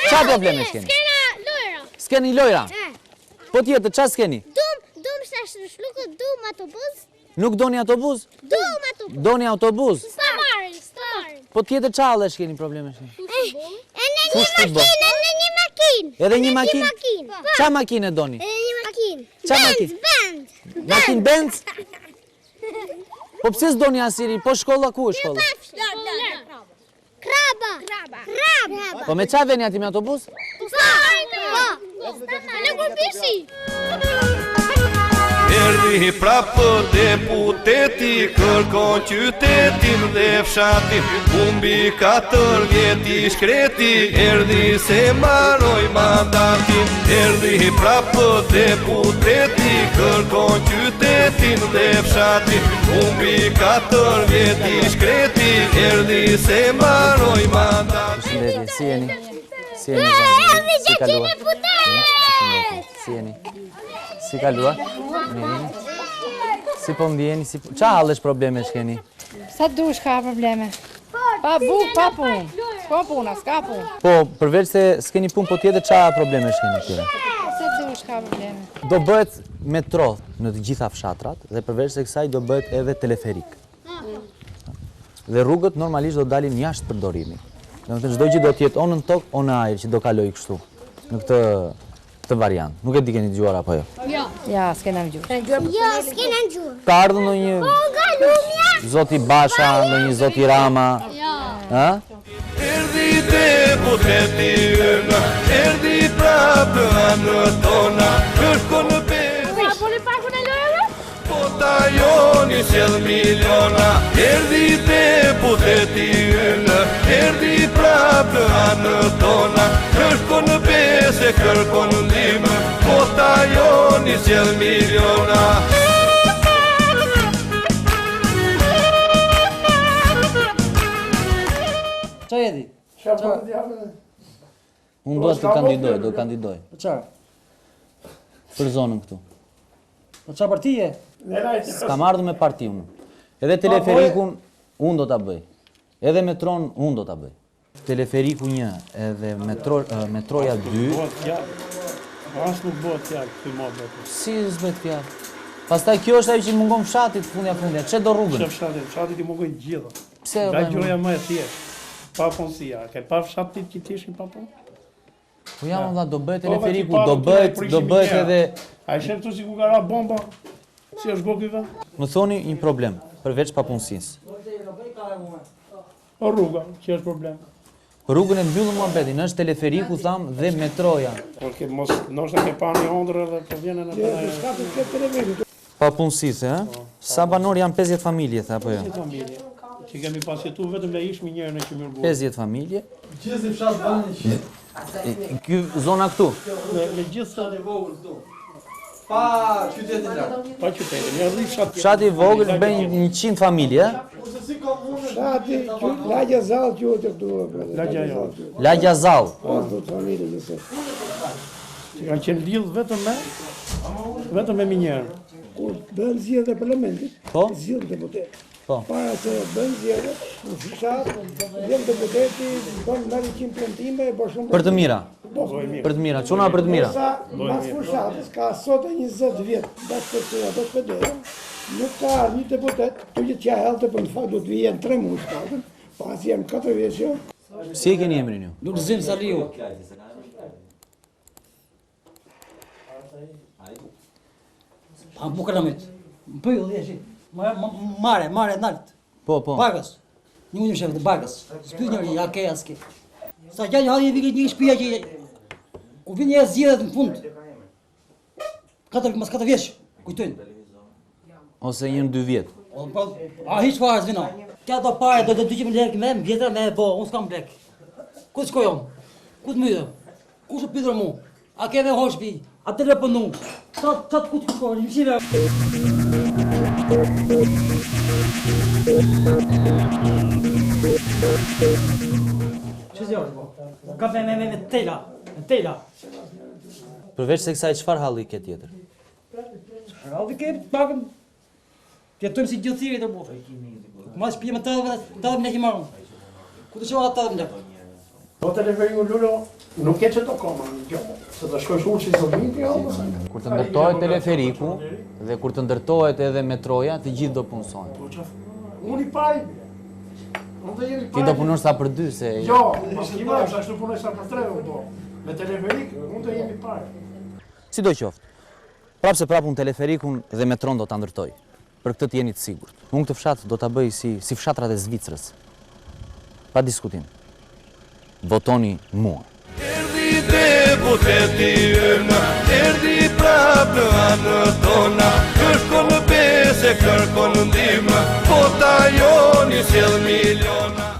Qa probleme s'keni? Skena lojra. S'keni lojra? Po tjetër, qa s'keni? Dum shtashlukët, dum autobus. Nuk doni autobus? Dum autobus. Doni autobus? Stamarin. Po tjetër qa alle s'keni probleme s'keni? Edhe një makinë. Edhe një makinë? Qa makinë e doni? Edhe një makinë. Qa makinë? Benz. Makinë Benz? Po pse s'doni asiri? Po shkolla ku e shkolla? Kraba. Po me qa veni ati me autobus? Në grupishi. Erdhi prapë deputeti, kërkon qytetin dhe fshatin, humbi 4 vjet i shkreti, erdhi se mbaroj mandatin. Erdhi prapë deputeti, kërkon qytetin dhe fshatin, humbi 4 vjet i shkreti, erdhi se mbaroj mandatin. Përshëndetje, si jeni? Si jeni? Si kalua? Si jeni? Si kalua? Si po ndjeni? Qa hallesh probleme shkeni? Sa dush ka probleme? Pa buk, pa pun. S'ka puna, s'ka pun. Po, përveç se s'keni pun, po tjetër qa probleme shkeni tjera? Sa dush ka probleme? Do bëhet metro në të gjitha fshatrat dhe përveç se kësaj do bëhet edhe teleferik. Dhe rrugët normalisht do dalin jashtë përdorimit. Domethënë çdo gjë do të jetë o në tokë o në ajër që do kaloj kështu në këtë variant. Nuk e di keni dëgjuar apo jo? Ja, s'kena dëgjuar. Jo, s'kena dëgjuar. Ka ardhur ndonjë Zoti Basha, ndonjë Zoti Rama? Ha? Erdhi deputeti ynë, erdhi prapë në tona, kërkon në pesë. Vota joni sjell miliona, erdhi deputeti ynë, erdhi prapë në tona, kërkon në pesë, kërkon ndihmë, vota joni sjell miliona. Qa jedi? Unë do të kandidoj. Po qa? Për zonën këtu. Po qa partije? S'kam ardhur me parti unë. Edhe teleferikun unë do ta bëj. Edhe metron unë do ta bëj. Teleferiku 1 edhe metroja 2. As nuk bëhet fjalë këtu më bëhet. Si s'bëhet fjalë? Pastaj kjo është ajo që mungon fshatit fundja. Çe do rrugën? Fshatit i mungojnë gjitha. Pse? Nga gjoja më e thjeshtë. Pa punësia. Ke pa fshatit që t'ishin pa punë? Po jam valla do bëhet teleferiku, do bëhet edhe. A i shef tu si ku ka ra bomba? Si është go këve? Më thoni një problem përveç papunësisë. O rruga, që është problem. Rrugën e mbyllën muhabetin, është teleferiku tham dhe metroja. Por ke mos ndoshta ke pa një ëndër edhe po vjen në atë. Papunësisë, ha? Sa banor janë 50 familje, tha apo jo? Familje. Që kemi pasjetu vetëm me ishmi njërë në Qymyrbuk. 50 familje. Gjithë fshat banë. Ky zona këtu. Me gjithë sa të vogël këtu. Pa qytetin larg. Pa qytetin, një rrugë fshat. Fshati i vogël bën 100 familje, Fshati, Lagja Zall quhet këtu. Lagja Zall. Po, familje gjithë. Që kanë qenë lidh vetëm me minjerë. Kur bën zgjedhje e parlamentit, Po? zgjedh deputet. Po. Para se bën zgjedhje, në fshat, vjen deputeti, bën marrë 100 premtime, e bën shumë. Për të mira. Për të mira, çuna për të mira. Mas fshatës ka sot 20 vjet, bashkëpunëtor PD, nuk ka një deputet, të gjithë që helte për në fakt do të vijen 3 muaj shtatën, pas janë 4 vjeç. Si e keni emrin ju? Lulzim Saliu. Pa bukaramit. Po ju dhjeshi. Mare nalt. Po. Bagës. Një unë shef të bagës. S'pyet njëri, a ke aske. Sa gjallë halli vjen një shtëpia që ku vjen një zgjedhjet në fund. 4 vjeç, kujtojnë. Ose një 2 vjet. A hiç fare s'vino. Kja do pare, do 200 lekë me vjetra me po, unë s'kam blek. Ku të shkojon? Ku të mytëm? Ku shë pidrë mu? A ke me hoshpi? A telefonu? Qatë ku të shkojon? Një shive. Që zjarë? Ka me tela. Përveç se kësaj çfarë halli ke tjetër? Halli ke pakën Jetojmë si gjithësiri të bufë. Ma shpije me 80 lekë marrën. Ku të shoha 80 lekë? Po teleferiku Lulo nuk e që të koma në gjohë, se të shkosh unë që i zovit, jo? Kur të ndërtohet teleferiku dhe kur të ndërtohet edhe metroja, të gjithë do punësojnë. Unë i paj. Unë të jemi paj. Ti do punosh sa për 2 se... Jo, pas kima, ashtu punoj sa për 3, po. Me teleferik, unë të jemi paj. Si do qoftë, prapë se prapë unë teleferikun dhe metron do të ndërtoj. Për këtë të jeni të sigurt. Unë këtë fshat do të bëj si fshatrat e Zvicrës. Pa diskutim. Votoni mua. Erdi deputeti ynë, erdi prap në anë tona, kërkon bese, kërkon ndihmë, vota joni sjell miliona.